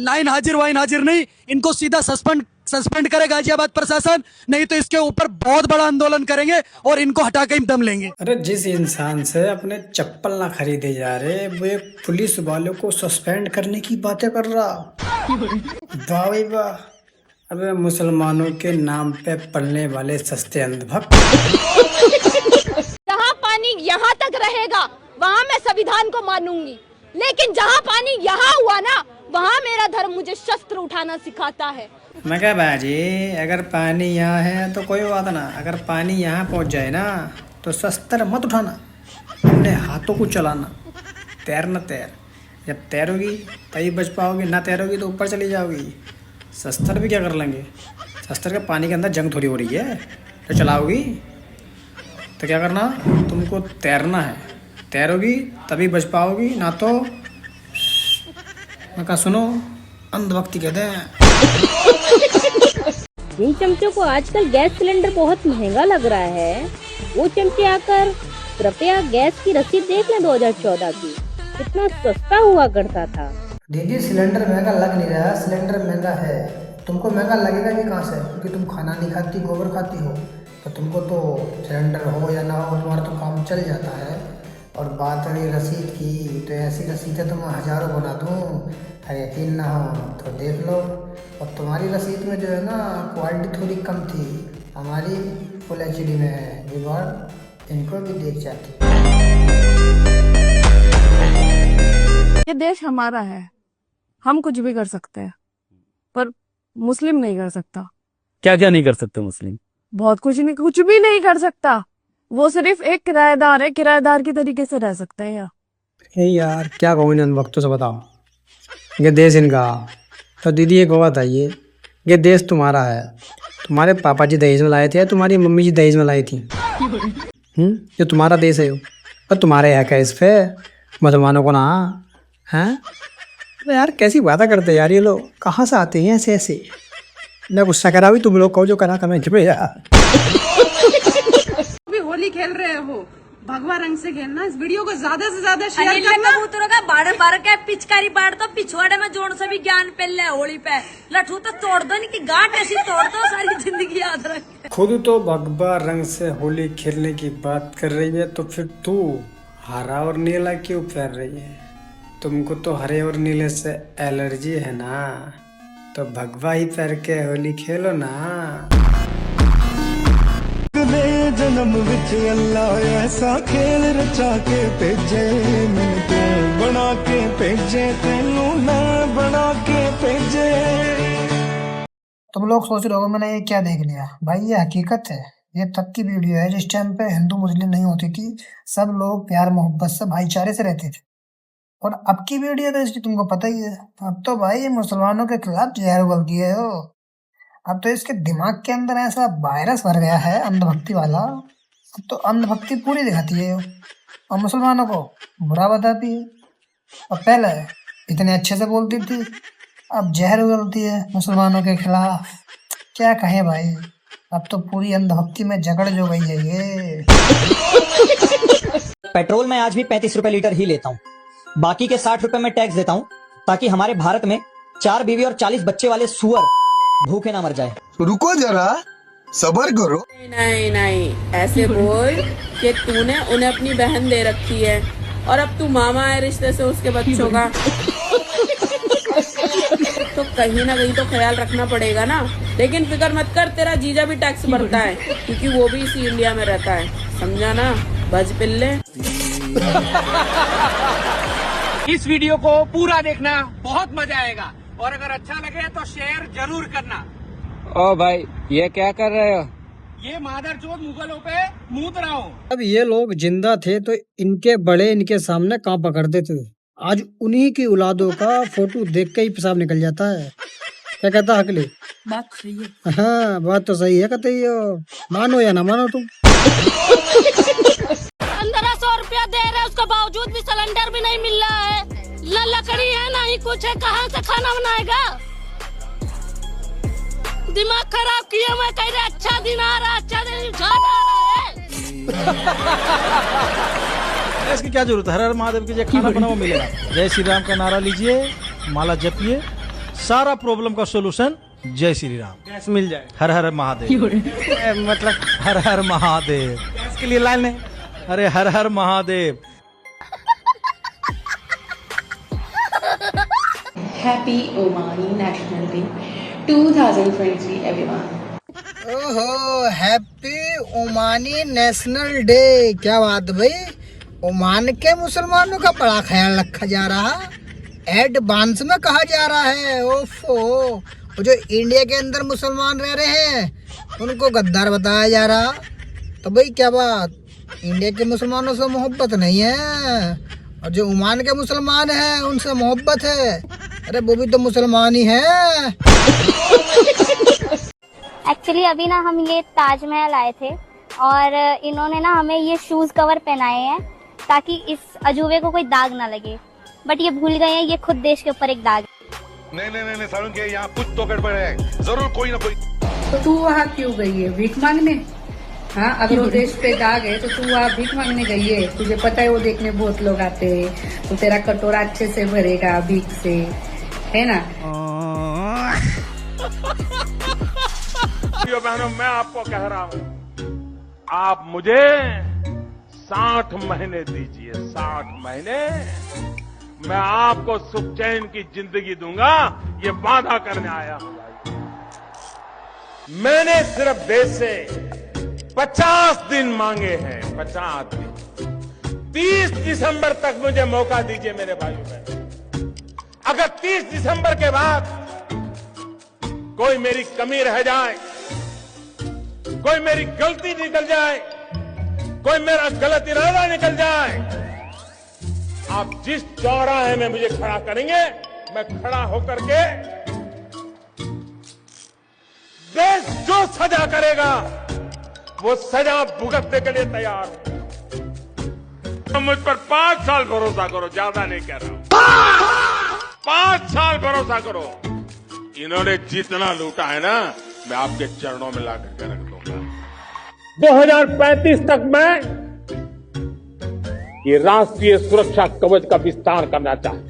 Nine हाजिर wine हाजिर नहीं, इनको सीधा सस्पेंड करे गाजियाबाद प्रशासन, नहीं तो इसके ऊपर बहुत बड़ा आंदोलन करेंगे और इनको हटा के दम लेंगे। अरे जिस इंसान से अपने चप्पल ना खरीदे जा रहे, वो एक पुलिस वालों को सस्पेंड करने की बातें कर रहा। वाह भाई वाह। अबे मुसलमानों के नाम पे पलने वाले सस्ते अंधभक्त। जहाँ पानी यहाँ तक रहेगा वहाँ मैं संविधान को मानूंगी, लेकिन जहाँ पानी यहाँ हुआ ना, वहाँ मेरा धर्म मुझे शस्त्र उठाना सिखाता है। मैं क्या बाजी, अगर पानी यहाँ है तो कोई बात ना, अगर पानी यहाँ पहुँच जाए ना तो शस्त्र मत उठाना, अपने हाथों को चलाना। तैरना तैर, जब तैरोगी तभी बच पाओगी, ना तैरोगी तो ऊपर चली जाओगी। शस्त्र भी क्या कर लेंगे, शस्त्र के पानी के अंदर जंग थोड़ी हो रही है, तो चलाओगी तो क्या करना, तुमको तैरना है। तैरोगी तभी बच पाओगी, ना तो मैं कहा सुनो, अंधभक्ति कहते हैं। जिन चमचों को आजकल गैस सिलेंडर बहुत महंगा लग रहा है, वो चमचे आकर कृपया गैस की रसीद देख लें 2014 की, कितना सस्ता हुआ करता था। दीदी सिलेंडर महंगा लग नहीं रहा, सिलेंडर महंगा है। तुमको महंगा लगेगा भी कहाँ से, क्योंकि तुम खाना नहीं खाती, गोबर खाती हो, तो तुमको तो सिलेंडर हो या ना हो तुम्हारा तो काम चल जाता है। और बात रही रसीद की, तो ऐसी रसीदें तो मैं हज़ारों बना दूँ, यकीन ना हो तो देख लो। और तुम्हारी रसीद में जो है ना क्वालिटी थोड़ी कम थी, हमारी फुल HD में है, रिकॉर्ड इनको भी देख जाती। ये देश हमारा है, हम कुछ भी कर सकते हैं, पर मुस्लिम नहीं कर सकता। क्या क्या नहीं कर सकते मुस्लिम? बहुत कुछ नहीं, कुछ भी नहीं कर सकता। वो सिर्फ एक किराएदार है, किराएदार की तरीके से रह सकते हैं यार। यार क्या कहूँ इन वक्तों से, बताओ। ये देश इनका, तो दीदी एक बात बताइए, ये देश तुम्हारा है, तुम्हारे पापा जी दहेज में लाए थे या तुम्हारी मम्मी जी दहेज में लाई थी? ये तुम्हारा देश है, और तुम्हारे हक है इस पे, मुसलमानों को ना हैं। तो यार कैसी बातें करते यार ये लोग, कहाँ से आते हैं ऐसे ऐसे। मैं गुस्सा करा भी तुम लोग कहो जो करा कमें झपे यार। भी होली खेल रहे हो, भगवा रंग से खेलना। इस वीडियो को ज्यादा से ज्यादा शेयर करना। कबूतरों का बाड़ बाड़ के पिचकारी बाड़ तो पिछवाड़े में जोड़ से भी ज्ञान पेल होली पे लठू तो तोड़ दो, नहीं की गांठ ऐसी तोड़ दो सारी जिंदगी याद रखे। खुद तो भगवा रंग से होली खेलने की बात कर रही है, तो फिर तू हरा और नीला क्यों पहन रही है? तुमको तो हरे और नीले से एलर्जी है ना, तो भगवा ही पहन के होली खेलो ना। जन्म विच अल्लाह ऐसा खेल रचा के भेजे, मैनू तू बना के भेजे, तेनू मैं बना के भेजे। तुम लोग सोच रहे हो मैंने ये क्या देख लिया, भाई ये हकीकत है। ये तब की वीडियो है जिस टाइम पे हिंदू मुस्लिम नहीं होती थी, सब लोग प्यार मोहब्बत से भाईचारे से रहते थे। और अब की वीडियो तो इसकी तुमको पता ही है, अब तो भाई मुसलमानों के खिलाफ जहर उगल दिए हो। अब तो इसके दिमाग के अंदर ऐसा वायरस भर गया है अंधभक्ति वाला, अब तो अंधभक्ति पूरी दिखाती है और मुसलमानों को बुरा बताती है। और पहले इतने अच्छे से बोलती थी, अब जहर उगलती है मुसलमानों के खिलाफ। क्या कहें भाई, अब तो पूरी अंधभक्ति में जकड़ जो गई है ये। पेट्रोल मैं आज भी 35 रुपए लीटर ही लेता हूँ, बाकी के 60 रुपए में टैक्स देता हूँ, ताकि हमारे भारत में 4 बीवी और 40 बच्चे वाले सुअर भूखे ना मर जाए। रुको जरा, सब्र करो। नहीं नहीं, ऐसे बोल कि तूने उन्हें अपनी बहन दे रखी है और अब तू मामा है रिश्ते से उसके बच्चों का, तो कहीं ना कहीं तो ख्याल रखना पड़ेगा ना। लेकिन फिक्र मत कर, तेरा जीजा भी टैक्स भरता है, क्योंकि वो भी इसी इंडिया में रहता है, समझा ना, बज पिल्ले। इस वीडियो को पूरा देखना, बहुत मजा आएगा, और अगर अच्छा लगे तो शेयर जरूर करना। ओ भाई ये क्या कर रहे हो? ये मादरचोद मुगलों पे मूत रहा हूँ। अब ये लोग जिंदा थे तो इनके बड़े इनके सामने कहाँ पकड़ते थे, आज उन्हीं की औलादों का फोटो देख के ही पेशाब निकल जाता है। क्या कहता है हकली? बात सही है। हाँ बात तो सही है, कहते हो मानो या ना मानो तुम। 1500 रुपया दे रहे, उसके बावजूद भी सिलेंडर भी नहीं मिल रहा है, न लकड़ी है ना ही कुछ है, कहाँ से खाना बनाएगा? दिमाग खराब किया, मैं कह रहा अच्छा दिन आ रहा, अच्छा दिन आ रहा है। इसकी क्या जरूरत है? हर हर महादेव की जय खाना बना वो मिलेगा। जय श्री राम का नारा लीजिए, माला जपिए, सारा प्रॉब्लम का सोल्यूशन जय श्री राम। गैस मिल जाए। हर हर महादेव। मतलब हर हर महादेव। गैस के लिए लाइन है। अरे हर हर Mahadev. Happy Omani National Day 2023 everyone. ओहो, हैप्पी ओमानी नेशनल डे। क्या बात भाई, ओमान के मुसलमानों का बड़ा ख्याल रखा जा रहा, एडवांस में कहा जा रहा है। ओफो, जो इंडिया के अंदर मुसलमान रह रहे हैं उनको गद्दार बताया जा रहा। तो भाई क्या बात, इंडिया के मुसलमानों से मोहब्बत नहीं है और जो ओमान के मुसलमान हैं उनसे मोहब्बत है। अरे वो भी तो मुसलमान ही है। एक्चुअली अभी ना हम ये ताजमहल आए थे और इन्होंने ना हमें ये शूज कवर पहनाए हैं ताकि इस अजूबे को कोई दाग ना लगे, बट ये भूल गए हैं ये खुद देश के ऊपर एक दाग। नहीं सारुण के यहाँ कुछ तो गड़बड़ है, जरूर कोई ना कोई। तो तू वहाँ क्यों गई है भीख मांगने? हाँ, अगर वो देश पे दाग है तो तू वहाँ भीख मांगने गई है। तुझे पता है वो देखने बहुत लोग आते हैं, तो तेरा कटोरा अच्छे से भरेगा भीख से, है ना? बहनों, मैं आपको कह रहा हूँ, आप मुझे 60 महीने दीजिए, 60 महीने मैं आपको सुख चैन की जिंदगी दूंगा, ये वादा करने आया हूं। मैंने सिर्फ देश से 50 दिन मांगे हैं, 50 दिन। 30 दिसंबर तक मुझे मौका दीजिए मेरे भाइयों बहनों। अगर 30 दिसंबर के बाद कोई मेरी कमी रह जाए, कोई मेरी गलती निकल जाए, कोई मेरा गलत इरादा निकल जाए, आप जिस चौराहे में मुझे खड़ा करेंगे, मैं खड़ा होकर के देश जो सजा करेगा वो सजा भुगतने के लिए तैयार हूं। मुझ पर 5 साल भरोसा करो, ज्यादा नहीं कह रहा हूं, 5 साल भरोसा करो। इन्होंने जितना लूटा है ना, मैं आपके चरणों में ला करके रख दूंगा। 2035 तक मैं ये राष्ट्रीय सुरक्षा कवच का विस्तार करना चाहता हूं।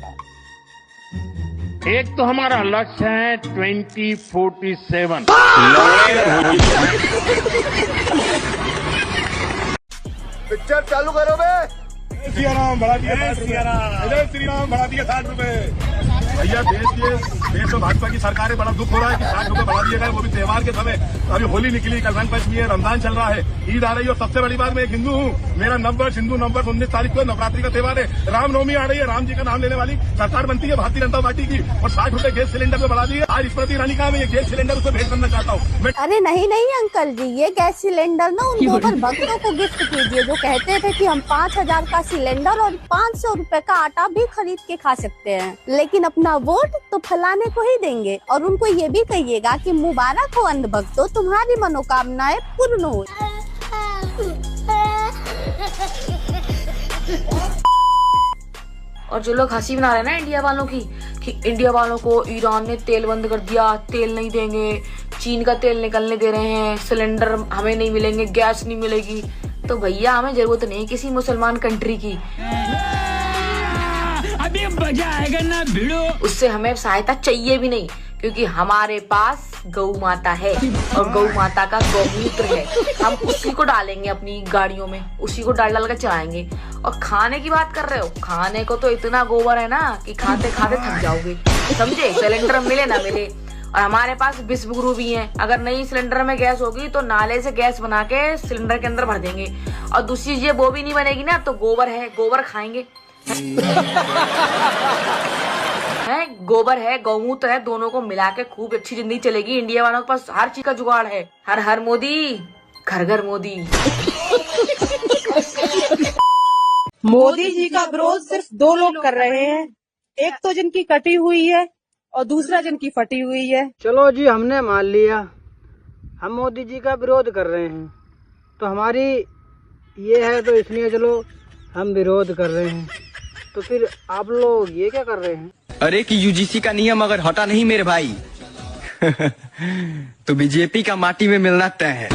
एक तो हमारा लक्ष्य है 2047। पिक्चर चालू करो बे। सिया राम बढ़ा दिया 60 रुपए। जय श्री राम बढ़ा दिया 60 रुपए। भैया देश में भाजपा की सरकार है, बड़ा दुख हो रहा है कि 60 रुपए बढ़ा दिए गए, वो भी त्योहार के समय। अभी होली निकली, कल रंग पंचमी है, रमजान चल रहा है, ईद आ रही है और सबसे बड़ी बात, मैं एक हिंदू हूँ, मेरा नववर्ष हिंदू नववर्ष 19 तारीख को नवरात्रि का त्योहार है, रामनवमी आ रही है, राम जी का नाम लेने वाली सरकार बनती है भारतीय जनता पार्टी की, और 60 रुपए गैस सिलेंडर में बढ़ा दिए। आज स्मृति ईरानी का मैं ये गैस सिलेंडर उसको भेंट करना चाहता हूँ। अरे नहीं अंकल जी, ये गैस सिलेंडर ना उन गोबर भक्तों को गिफ्ट कीजिए जो कहते थे कि हम 5000 का सिलेंडर और 500 रुपए का आटा भी खरीद के खा सकते हैं, लेकिन अपना वोट तो फलाने को ही देंगे। और उनको ये भी कहिएगा कि मुबारक हो अंध भक्तों, तुम्हारी मनोकामनाएं पूर्ण हो। और जो लोग हंसी बना रहे हैं ना इंडिया वालों की, कि इंडिया वालों को ईरान ने तेल बंद कर दिया, तेल नहीं देंगे, चीन का तेल निकलने दे रहे हैं, सिलेंडर हमें नहीं मिलेंगे, गैस नहीं मिलेगी, तो भैया हमें जरूरत नहीं किसी मुसलमान कंट्री की। अभी मजा आएगा ना भिड़ो। उससे हमें सहायता चाहिए भी नहीं, क्योंकि हमारे पास गौ माता है और गौ माता का गौमूत्र है, हम उसी को डालेंगे अपनी गाड़ियों में, उसी को डाल कर चलाएंगे। और खाने की बात कर रहे हो, खाने को तो इतना गोबर है ना कि खाते खाते थक जाओगे, समझे? सिलेंडर मिले ना मिले। और हमारे पास विश्वगुरु भी हैं, अगर नई सिलेंडर में गैस होगी तो नाले से गैस बना के सिलेंडर के अंदर भर देंगे। और दूसरी चीज वो भी नहीं बनेगी ना, तो गोबर है, गोबर खाएंगे। है गोबर है, गौमूत्र है, दोनों को मिला के खूब अच्छी जिंदगी चलेगी। इंडिया वालों के पास हर चीज का जुगाड़ है। हर हर मोदी, घर घर मोदी। मोदी जी का विरोध सिर्फ 2 लोग कर रहे हैं, एक तो जिनकी कटी हुई है और दूसरा जिनकी फटी हुई है। चलो जी, हमने मान लिया, हम मोदी जी का विरोध कर रहे हैं, तो हमारी ये है तो इसलिए चलो हम विरोध कर रहे हैं। तो फिर आप लोग ये क्या कर रहे हैं? अरे कि यूजीसी का नियम अगर हटा नहीं मेरे भाई तो बीजेपी का माटी में मिलना तय है।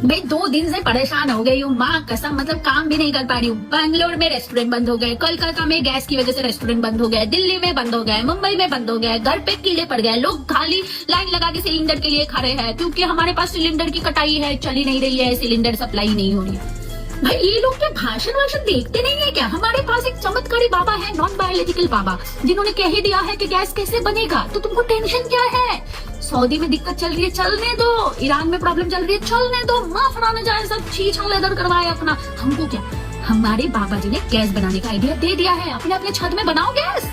भाई 2 दिन से परेशान हो गई हूँ, माँ कसम, मतलब काम भी नहीं कर पा रही हूँ। बैंगलोर में रेस्टोरेंट बंद हो गए, कोलकाता में गैस की वजह से रेस्टोरेंट बंद हो गए, दिल्ली में बंद हो गए, मुंबई में बंद हो गए, घर पे कीड़े पड़ गए, लोग खाली लाइन लगा के सिलेंडर के लिए खड़े हैं क्योंकि हमारे पास सिलेंडर की कटाई है, चली नहीं रही है, सिलेंडर सप्लाई नहीं हो रही है। भाई ये लोग क्या भाषण वाषण देखते नहीं है क्या? हमारे पास एक चमत्कारी बाबा है, नॉन बायोलॉजिकल बाबा, जिन्होंने कह ही दिया है कि गैस कैसे बनेगा, तो तुमको टेंशन क्या है? सऊदी में दिक्कत चल रही है, चलने दो। ईरान में प्रॉब्लम चल रही है, चलने दो। माफ न जाए, सब छीछा लेदर करवाए अपना। हमको क्या, हमारे बाबा जी ने गैस बनाने का आइडिया दे दिया है, अपने अपने छत में बनाओ गैस,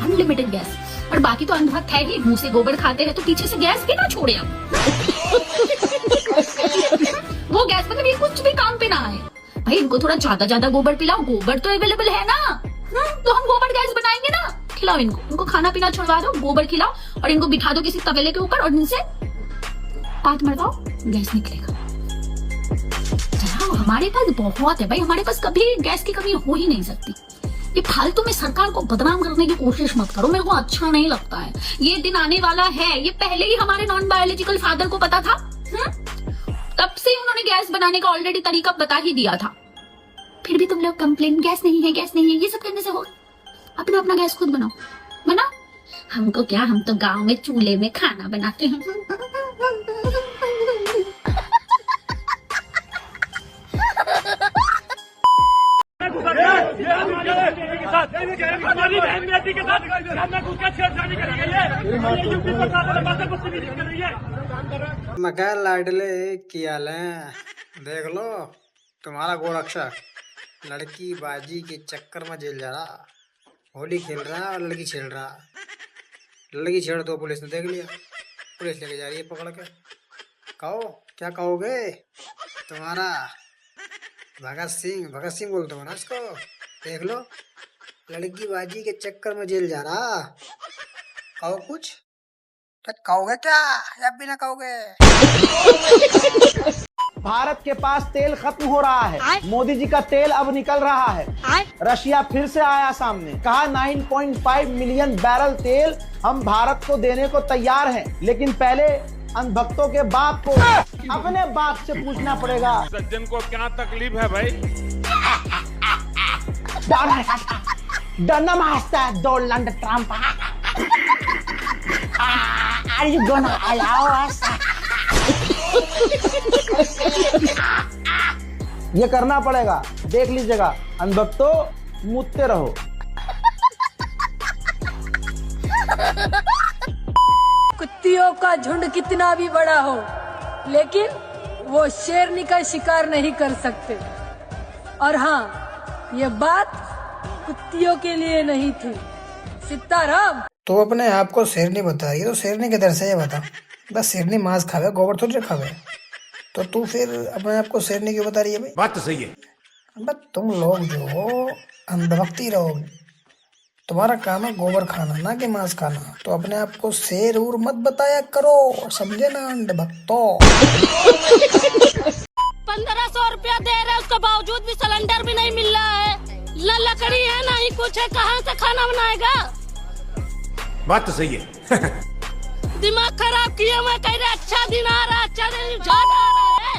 अनलिमिटेड गैस। और बाकी तो अंधभक्त है ही, मुंह से गोबर खाते हैं तो पीछे से गैस भी ना छोड़े हम। वो गैस मतलब ये कुछ भी काम पे ना आए। भाई इनको थोड़ा ज्यादा गोबर पिलाओ, गोबर तो अवेलेबल है ना, तो हम गोबर गैस बनाएंगे ना। खिलाओ इनको खाना पीना छुड़वा दो, गोबर खिलाओ और इनको बिठा दो किसी तवेले के ऊपर और इनसे पात मरवाओ, गैस निकलेगा। चलाओ, हमारे पास बहुत है भाई, हमारे पास कभी गैस की कमी हो ही नहीं सकती। ये फालतू में सरकार को बदनाम करने की कोशिश मत करो, मेरे को अच्छा नहीं लगता है। ये दिन आने वाला है, ये पहले ही हमारे नॉन बायोलॉजिकल फादर को पता था। तब से उन्होंने गैस बनाने का ऑलरेडी तरीका बता ही दिया था। फिर भी तुम लोग कंप्लेन, गैस नहीं है, गैस नहीं है, ये सब करने से हो। अपना गैस खुद बनाओ, बना। हमको क्या, हम तो गांव में चूल्हे में खाना बनाते हैं। मगर लाडले किया देख लो तुम्हारा गोरक्षा लड़की बाजी के चक्कर में जेल जा रहा, होली खेल रहा और लड़की छेड़ रहा। लड़की छेड़ तो पुलिस ने देख लिया, पुलिस लेके जा रही है पकड़ के। कहो क्या कहोगे? तुम्हारा भगत सिंह बोलते हो ना इसको। देख लो लड़की बाजी के चक्कर में जेल जा रहा। कहो कुछ, कहोगे क्या या भी ना कहोगे? भारत के पास तेल खत्म हो रहा है, मोदी जी का तेल अब निकल रहा है। रशिया फिर से आया सामने, कहा 9.5 मिलियन बैरल तेल हम भारत को देने को तैयार हैं, लेकिन पहले अंधभक्तों के बाप को अपने बाप से पूछना पड़ेगा। सज्जन को क्या तकलीफ है भाई? Donald Trump, are you gonna allow us? ये करना पड़ेगा, देख लीजिएगा। अनभक्तो मुझते रहो। कुत्तियों का झुंड कितना भी बड़ा हो, लेकिन वो शेरनी का शिकार नहीं कर सकते। और हाँ, ये बात कुत्तियों के लिए नहीं थी। सीताराम, तो अपने आप को शेरनी बता रही है, तो शेरनी किधर से ये बता? बस शेरनी मांस खावे, गोबर थोड़ी खावे। तो तू फिर अपने आप को शेरनी क्यों बता रही है भाई? बात तो सही है। बस तुम लोग जो हो अंधभक्ति रहोगे, तुम्हारा काम है गोबर खाना ना कि मांस खाना। तो अपने आप को शेर उर मत बताया करो, समझे ना अंधभक्तों। 1500 रुपया दे रहे, उसके बावजूद भी सिलेंडर भी नहीं मिल रहा है। न लकड़ी है ना ही कुछ है, कहाँ से खाना बनाएगा? बात तो सही है। दिमाग खराब किया, मैं कह रहा अच्छा दिन आ रहा, अच्छा दिन जा रहा है।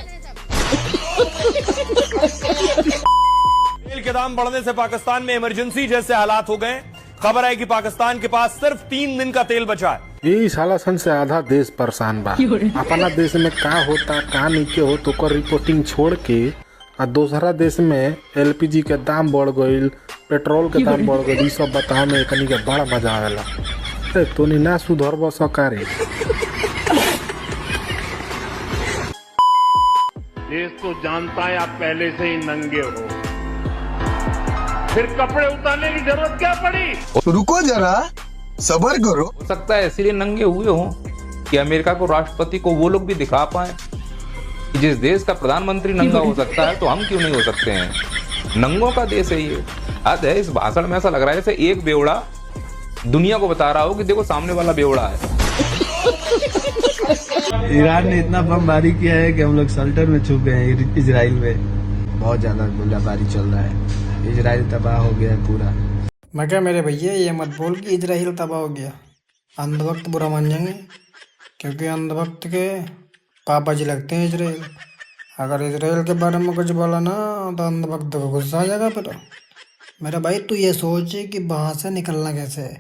तेल के दाम बढ़ने से पाकिस्तान में इमरजेंसी जैसे हालात हो गए। खबर है कि पाकिस्तान के पास सिर्फ 3 दिन का तेल बचा है। यही साला सन से आधा देश परेशान बा। अपना देश में का होता का नहीं के हो तो कर रिपोर्टिंग छोड़ के और दूसरा देश में एलपीजी के दाम बढ़ गईल, पेट्रोल के दाम बढ़ गईल, सब बताओ में कनी के बड़ा मजा आवेला। तो ना सुधरब सरकारी। देश तो जानता है आप पहले से ही नंगे हो, फिर कपड़े उतारने की जरूरत क्या पड़ी? रुको जरा, सब्र करो। हो सकता है इसीलिए नंगे हुए हों कि अमेरिका को राष्ट्रपति को वो लोग भी दिखा पाए कि जिस देश का प्रधानमंत्री नंगा हो सकता है तो हम क्यों नहीं हो सकते हैं। नंगों का देश है ये। आज है इस भाषण में ऐसा लग रहा है जैसे एक बेवड़ा दुनिया को बता रहा हो कि देखो सामने वाला बेवड़ा है। ईरान ने इतना बमबारी किया है कि हम लोग शेल्टर में छुप गए हैं। इजराइल में बहुत ज्यादा गोलाबारी चल रहा है, इजराइल तबाह हो गया है पूरा। मैं क्या मेरे भैया ये मत बोल कि इजराइल तबाह हो गया। अंधभक्त बुरा मान जाएंगे, क्योंकि अंधभक्त के पापा जी लगते हैं इजराइल। अगर इसराइल के बारे में कुछ बोला ना तो अंधभक्त को गुस्सा आ जाएगा फिर। मेरा भाई तू ये सोच कि वहां से निकलना कैसे है।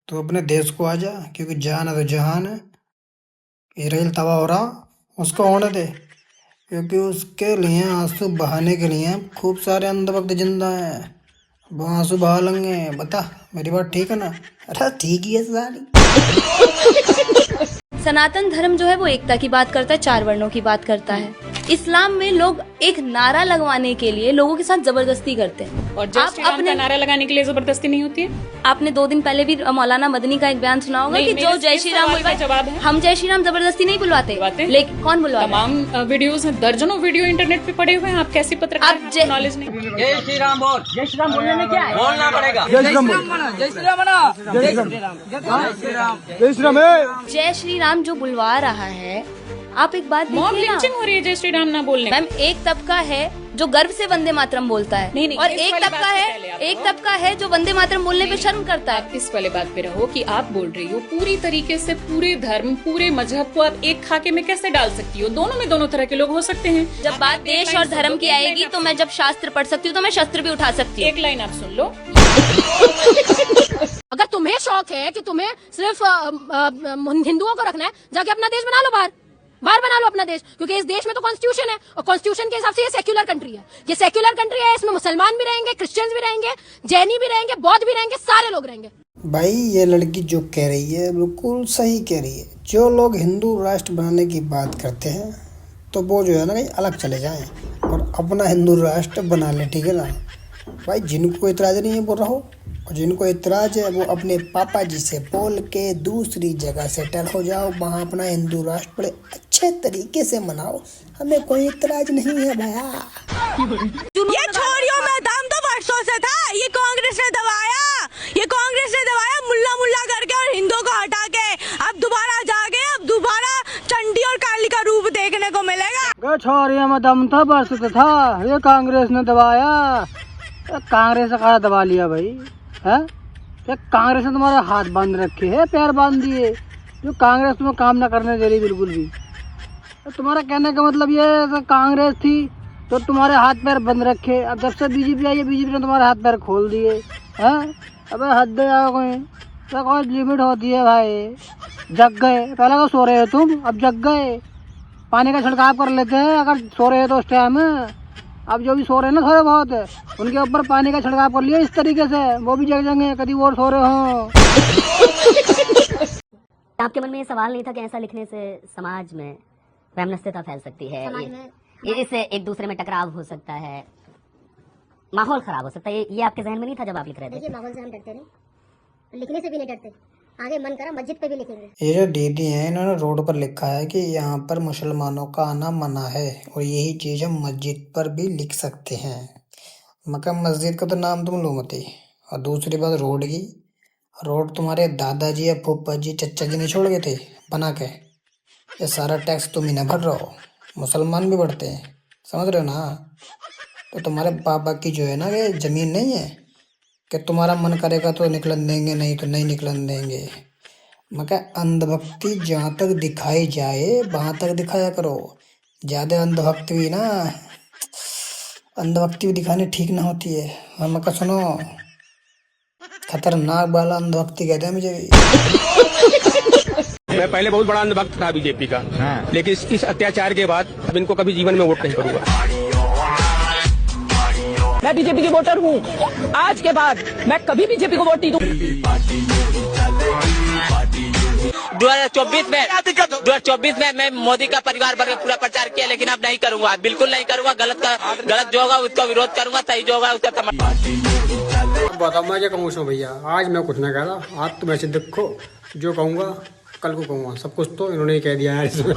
तू अपने देश को आ जा, क्योंकि जान है तो जहान है। इसराइल तबाह हो रहा, उसको होने दे, क्योंकि उसके लिए आंसू बहाने के लिए खूब सारे अंधभक्त जिंदा हैं। वो आंसू बहा लेंगे। बता मेरी बात ठीक है ना? अरे ठीक ही है सारी। सनातन धर्म जो है वो एकता की बात करता है, 4 वर्णों की बात करता है। इस्लाम में लोग एक नारा लगवाने के लिए लोगों के साथ जबरदस्ती करते हैं। और जय श्री राम का नारा लगाने के लिए जबरदस्ती नहीं होती है। आपने 2 दिन पहले भी मौलाना मदनी का एक बयान सुना होगा कि जो जय श्री राम बुलवाए, जवाब है हम जय श्री राम जबरदस्ती नहीं बुलवाते। लेकिन कौन बुलवाता? तमाम वीडियोस हैं, दर्जनों वीडियो इंटरनेट पे पड़े हुए हैं। आप कैसी पत्रकार हैं, नॉलेज नहीं। जय श्री राम बोल। जय श्री राम बोलने में क्या है? बोलना पड़ेगा। जय श्री राम, जय श्री राम, जय श्री राम, जय श्री राम। जय श्री राम जो बुलवा रहा है, आप एक बात मॉब देखिए ना, लिंचिंग हो रही है जय श्री राम ना बोलने। मैम एक तबका है जो गर्व से वंदे मातरम बोलता है, नहीं, और इस एक वाली तबका बात से है, पहले आप एक तबका है जो वंदे मातरम बोलने पे शर्म करता है। आप इस वाले बात पे रहो कि आप बोल रही हो पूरी तरीके से पूरे धर्म पूरे मजहब को आप एक खाके में कैसे डाल सकती हो? दोनों में दोनों तरह के लोग हो सकते हैं। जब बात देश और धर्म की आएगी तो मैं जब शास्त्र पढ़ सकती हूँ तो मैं शस्त्र भी उठा सकती हूँ। एक लाइन आप सुन लो। अगर तुम्हें शौक है कि तुम्हें सिर्फ हिंदुओं को रखना है, जाके अपना देश बना लो, बाहर बना लो अपना देश, क्योंकि इस देश में तो कॉन्स्टिट्यूशन है और कॉन्स्टिट्यूशन के हिसाब से ये सेक्युलर कंट्री है। ये सेक्युलर कंट्री है, इसमें मुसलमान भी रहेंगे, क्रिश्चियंस भी रहेंगे, जैनी भी रहेंगे, बौद्ध भी रहेंगे, सारे लोग रहेंगे। भाई ये लड़की जो कह रही है बिल्कुल सही कह रही है। जो लोग हिंदू राष्ट्र बनाने की बात करते हैं तो वो जो है ना कहीं अलग चले जाएं और अपना हिंदू राष्ट्र बना ले, ठीक है ना भाई। जिनको इतराज नहीं है वो रहो, और जिनको इतराज है वो अपने पापा जी से बोल के दूसरी जगह सेटल हो जाओ, वहाँ अपना हिंदू राष्ट्र बड़े अच्छे तरीके से मनाओ। हमें कोई इतराज नहीं है भैया। ये छोरियों में दम तो वर्षों से था, ये कांग्रेस ने दबाया मुल्ला करके और हिंदुओं को हटा के। अब दोबारा जाके अब दोबारा चंडी और काली का रूप देखने को मिलेगा। छोरियों में दम था वर्षों से था, ये कांग्रेस ने दबाया। कांग्रेस ने कहा दबा लिया भाई है? कांग्रेस ने तुम्हारे हाथ बांध रखे हैं, पैर बांध दिए। जो कांग्रेस तुम्हें काम ना करने दे रही बिल्कुल भी। तुम्हारा कहने का मतलब ये है कांग्रेस थी तो तुम्हारे हाथ पैर बंद रखे, अब जब से बीजेपी आई है बीजेपी ने तुम्हारे हाथ पैर खोल दिए हैं। अबे हद है कोई लिमिट होती है भाई। जग गए, पहले तो सो रहे हो तुम, अब जग गए। पानी का छिड़काव कर लेते हैं अगर सो रहे हो तो उस टाइम। अब जो भी सो रहे हैं ना थोड़े बहुत, उनके ऊपर पानी का छिड़काव कर लिया इस तरीके से, वो भी जग जाएंगे कभी और सो रहे हो। आपके मन में ये सवाल नहीं था कि ऐसा लिखने से समाज में वैमनस्यता फैल सकती है, इससे एक दूसरे में टकराव हो सकता है, माहौल खराब हो सकता है, ये आपके जहन में नहीं था जब आप लिख रहे थे? देखिए माहौल से हम डरते नहीं, लिखने से भी नहीं डरते। आगे मन करा मस्जिद पे भी लिखेंगे। ये जो दीदी है इन्होंने रोड पर लिखा है कि यहाँ पर मुसलमानों का आना मना है, और यही चीज़ हम मस्जिद पर भी लिख सकते हैं। मगर मस्जिद का तो नाम तुम लो मत ही। और दूसरी बात रोड की, रोड तुम्हारे दादाजी या फूफा जी चचा जी नहीं छोड़ गए थे बना के? ये सारा टैक्स तुम ही ना भर रहे हो, मुसलमान भी भरते हैं, समझ रहे हो ना? तो तुम्हारे पापा की जो है ना ये ज़मीन नहीं है कि तुम्हारा मन करेगा तो निकलन देंगे, नहीं तो नहीं निकलन देंगे। मगर अंधभक्ति जहाँ तक दिखाई जाए वहाँ तक दिखाया करो। ज़्यादा अंधभक्ति भी ना, अंधभक्ति भी दिखानी ठीक ना होती है। और मगर सुनो, खतरनाक वाला अंधभक्ति कहते हैं मुझे भी। मैं पहले बहुत बड़ा अंधभक्त था बीजेपी का, लेकिन इस अत्याचार के बाद अब इनको कभी जीवन में वोट नहीं करूंगा। मैं बीजेपी की वोटर हूँ, आज के बाद मैं कभी बीजेपी को वोट नहीं दूंगी। 2024 में मैं मोदी का परिवार वर्ग पूरा प्रचार किया, लेकिन अब नहीं करूंगा, बिल्कुल नहीं करूंगा। गलत जो होगा उसका विरोध करूंगा, सही जो होगा उसका बताओ मैं क्या कहूँ भैया। आज मैं कुछ ना कह रहा, आज तुम ऐसे देखो, जो कहूँगा कल को कहूँगा, सब कुछ तो इन्होंने ही कह दिया है इसमें।